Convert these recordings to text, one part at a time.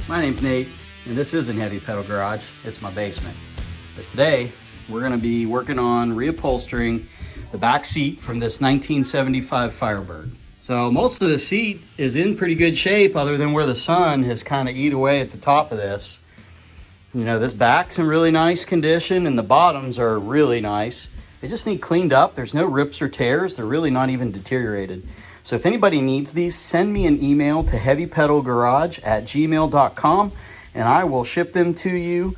My name's Nate, and this isn't Heavy Pedal Garage, it's my basement. But today, we're gonna be working on reupholstering the back seat from this 1975 Firebird. So most of the seat is in pretty good shape other than where the sun has kind of eat away at the top of this. You know, this back's in really nice condition and the bottoms are really nice. They just need cleaned up. There's no rips or tears. They're really not even deteriorated. So if anybody needs these, send me an email to heavypedalgarage@gmail.com and I will ship them to you.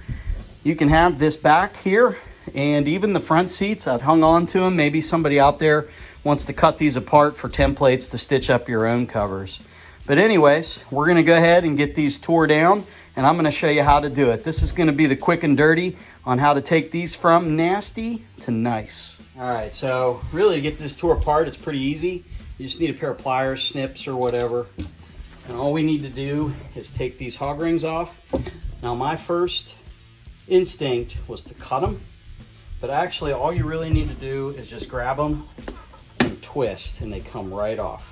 You can have this back here and even the front seats. I've hung on to them. Maybe somebody out there wants to cut these apart for templates to stitch up your own covers. But anyways, we're gonna go ahead and get these tore down and I'm gonna show you how to do it. This is gonna be the quick and dirty on how to take these from nasty to nice. All right, so really to get this tore apart, it's pretty easy. You just need a pair of pliers, snips, or whatever. And all we need to do is take these hog rings off. Now my first instinct was to cut them, but actually all you really need to do is just grab them and twist and they come right off.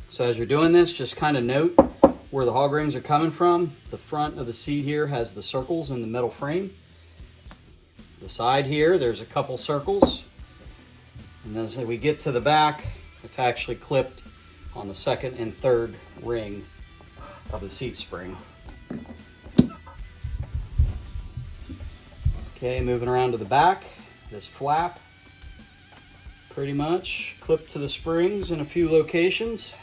So as you're doing this, just kind of note where the hog rings are coming from. The front of the seat here has the circles in the metal frame. The side here, there's a couple circles. And as we get to the back, it's actually clipped on the second and third ring of the seat spring. Okay, moving around to the back, this flap pretty much clipped to the springs in a few locations.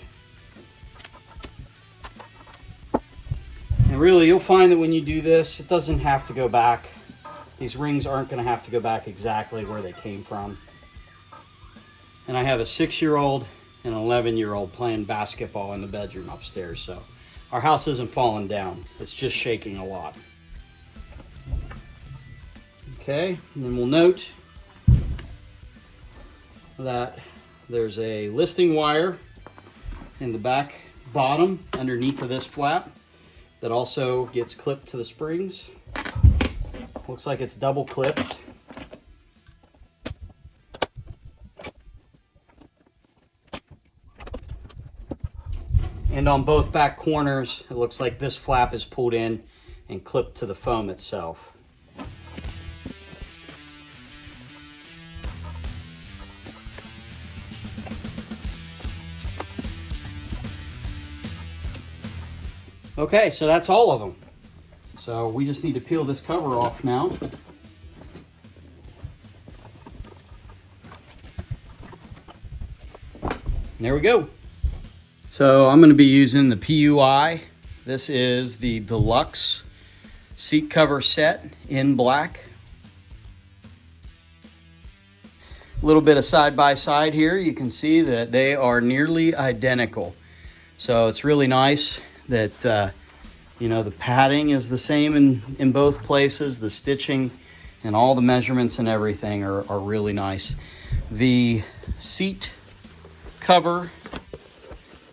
And really, you'll find that when you do this, it doesn't have to go back. These rings aren't going to have to go back exactly where they came from. And I have a 6-year-old and an 11-year-old playing basketball in the bedroom upstairs, so our house isn't falling down. It's just shaking a lot. Okay, and then we'll note that there's a listing wire in the back bottom underneath of this flap that also gets clipped to the springs. Looks like it's double clipped. And on both back corners, it looks like this flap is pulled in and clipped to the foam itself. Okay, so that's all of them. So we just need to peel this cover off now. There we go. So I'm going to be using the PUI. This is the Deluxe seat cover set in black. A little bit of side by side here. You can see that they are nearly identical. So it's really nice that you know, the padding is the same in both places. The stitching and all the measurements and everything are really nice. The seat cover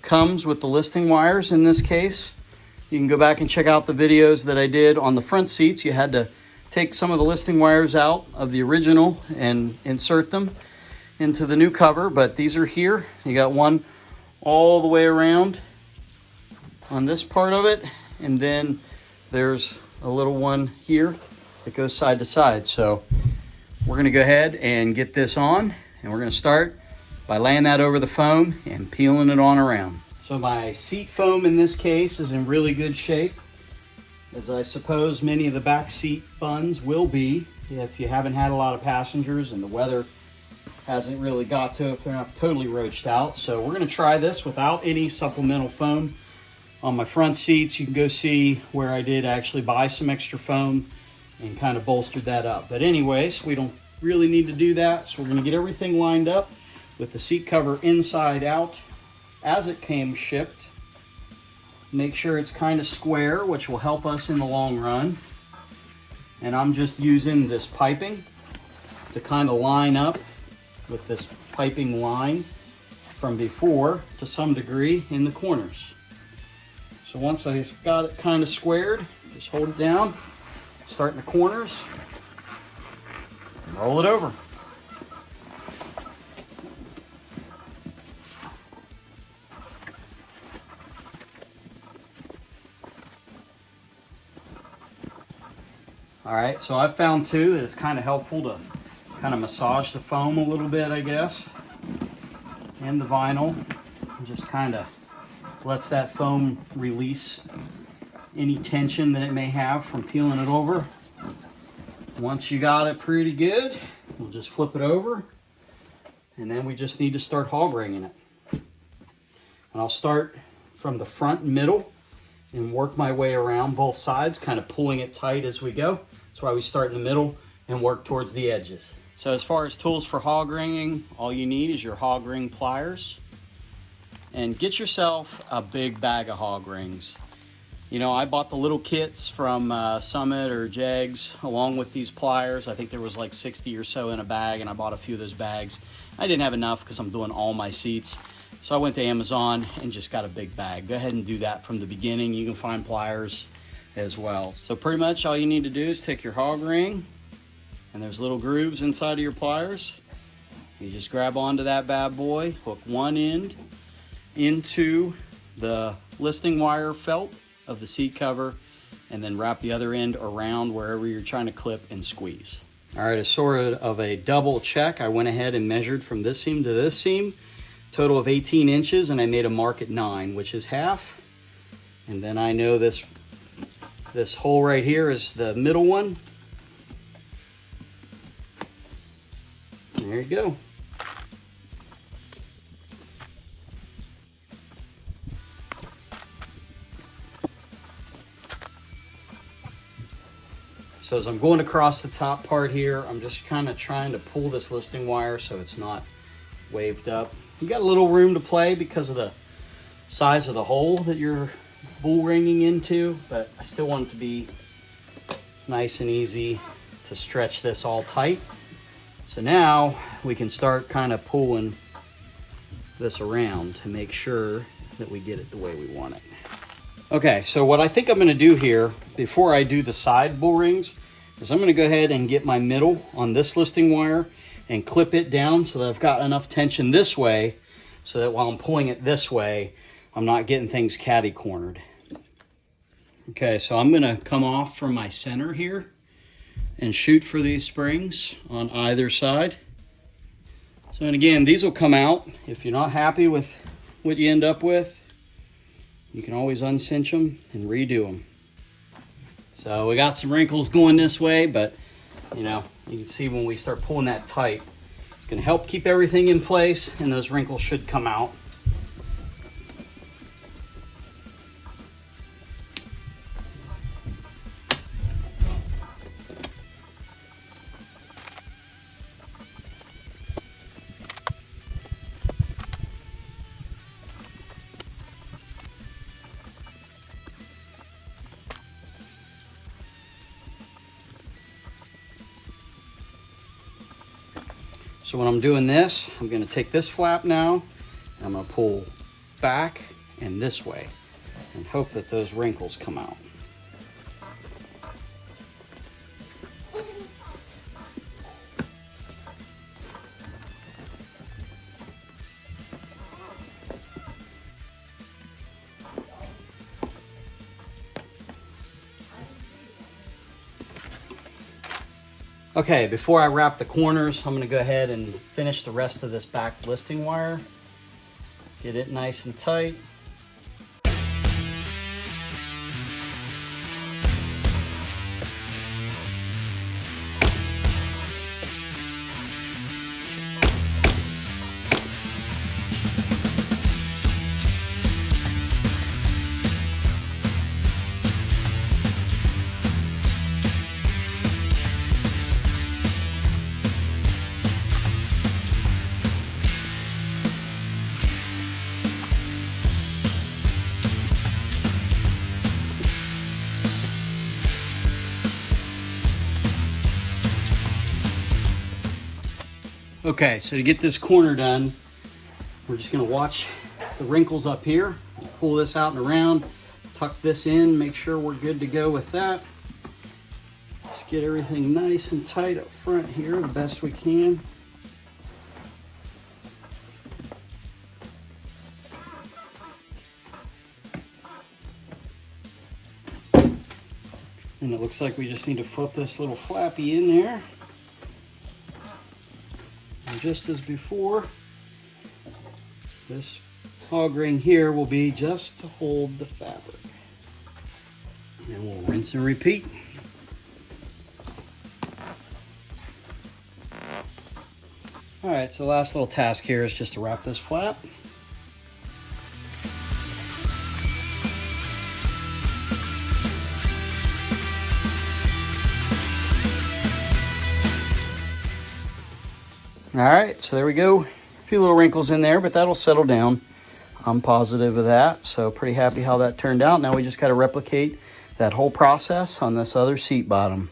comes with the listing wires in this case. You can go back and check out the videos that I did on the front seats. You had to take some of the listing wires out of the original and insert them into the new cover, but these are here. You got one all the way around on this part of it, and then there's a little one here that goes side to side. So we're gonna go ahead and get this on, and we're gonna start by laying that over the foam and peeling it on around. So my seat foam in this case is in really good shape, as I suppose many of the back seat buns will be if you haven't had a lot of passengers and the weather hasn't really got to if they're not totally roached out. So we're gonna try this without any supplemental foam. On my front seats, you can go see where I did actually buy some extra foam and kind of bolstered that up. But anyways, we don't really need to do that. So we're gonna get everything lined up with the seat cover inside out as it came shipped. Make sure it's kind of square, which will help us in the long run. And I'm just using this piping to kind of line up with this piping line from before to some degree in the corners. So once I've got it kind of squared, just hold it down, start in the corners, and roll it over. All right, so I've found too that it's kind of helpful to kind of massage the foam a little bit, I guess, and the vinyl. And just kind of lets that foam release any tension that it may have from peeling it over. Once you got it pretty good, we'll just flip it over, and then we just need to start hog ringing it. And I'll start from the front and middle and work my way around both sides, kind of pulling it tight as we go. That's why we start in the middle and work towards the edges. So as far as tools for hog ringing, all you need is your hog ring pliers. And get yourself a big bag of hog rings. You know, I bought the little kits from Summit or Jegs along with these pliers. I think there was like 60 or so in a bag, and I bought a few of those bags. I didn't have enough because I'm doing all my seats. So I went to Amazon and just got a big bag. Go ahead and do that from the beginning. You can find pliers as well. So pretty much all you need to do is take your hog ring, and there's little grooves inside of your pliers. You just grab onto that bad boy, hook one end into the listing wire felt of the seat cover, and then wrap the other end around wherever you're trying to clip and squeeze. All right, as sort of a double check, I went ahead and measured from this seam to this seam, total of 18 inches, and I made a mark at 9, which is half. And then I know this hole right here is the middle one. There you go. So as I'm going across the top part here, I'm just kind of trying to pull this listing wire so it's not waved up. You got a little room to play because of the size of the hole that you're bull ringing into, but I still want it to be nice and easy to stretch this all tight. So now we can start kind of pulling this around to make sure that we get it the way we want it. Okay, so what I think I'm gonna do here before I do the side bull rings is I'm gonna go ahead and get my middle on this listing wire and clip it down so that I've got enough tension this way so that while I'm pulling it this way, I'm not getting things catty cornered. Okay, so I'm gonna come off from my center here and shoot for these springs on either side. So, and again, these will come out. If you're not happy with what you end up with, you can always uncinch them and redo them. So we got some wrinkles going this way, but you know, you can see when we start pulling that tight, it's gonna help keep everything in place, and those wrinkles should come out. So when I'm doing this, I'm gonna take this flap now, and I'm gonna pull back and this way, and hope that those wrinkles come out. Okay, before I wrap the corners, I'm gonna go ahead and finish the rest of this back listing wire. Get it nice and tight. Okay, so to get this corner done, we're just gonna watch the wrinkles up here, pull this out and around, tuck this in, make sure we're good to go with that. Just get everything nice and tight up front here the best we can. And And it looks like we just need to flip this little flappy in there. And just as before, this hog ring here will be just to hold the fabric. And we'll rinse and repeat. Alright, so the last little task here is just to wrap this flap. Alright, so there we go. A few little wrinkles in there, but that'll settle down. I'm positive of that, so pretty happy how that turned out. Now we just got to replicate that whole process on this other seat bottom.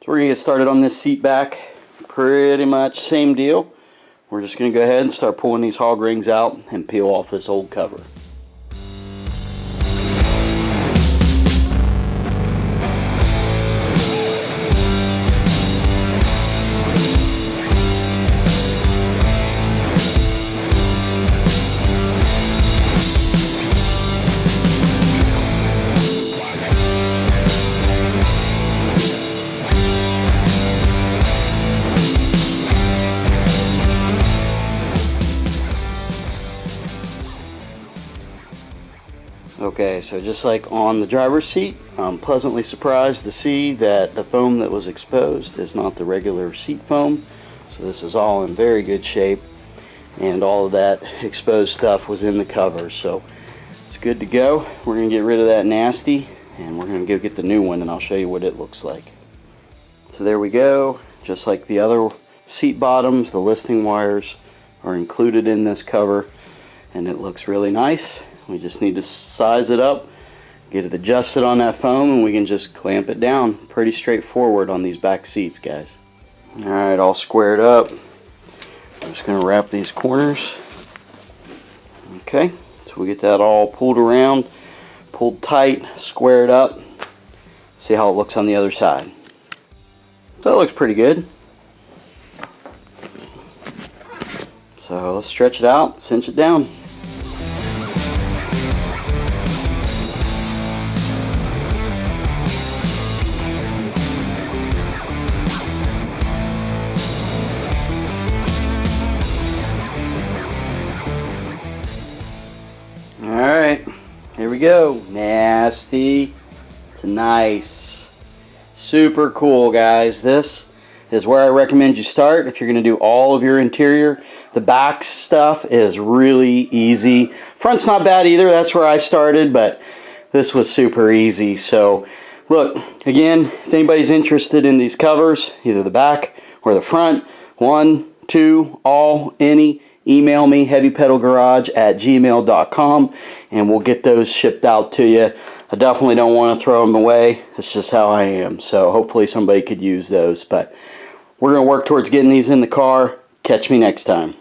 We're gonna get started on this seat back. Pretty much same deal. We're just gonna go ahead and start pulling these hog rings out and peel off this old cover. Okay, so just like on the driver's seat, I'm pleasantly surprised to see that the foam that was exposed is not the regular seat foam. So this is all in very good shape, and all of that exposed stuff was in the cover. So it's good to go. We're going to get rid of that nasty, and we're going to go get the new one, and I'll show you what it looks like. So there we go. Just like the other seat bottoms, the listing wires are included in this cover, and it looks really nice. We just need to size it up, get it adjusted on that foam, and we can just clamp it down. Pretty straightforward on these back seats, guys. Alright, all squared up. I'm just going to wrap these corners. Okay, so we get that all pulled around, pulled tight, squared up. See how it looks on the other side. So that looks pretty good. So let's stretch it out, cinch it down. Alright, here we go. Nasty to nice. Super cool, guys. This is where I recommend you start if you're going to do all of your interior. The back stuff is really easy. Front's not bad either. That's where I started, but this was super easy. So look, again, if anybody's interested in these covers, either the back or the front, 1, 2, all, any, email me, heavypedalgarage@gmail.com, and we'll get those shipped out to you. I definitely don't want to throw them away. It's just how I am. So hopefully somebody could use those. But we're going to work towards getting these in the car. Catch me next time.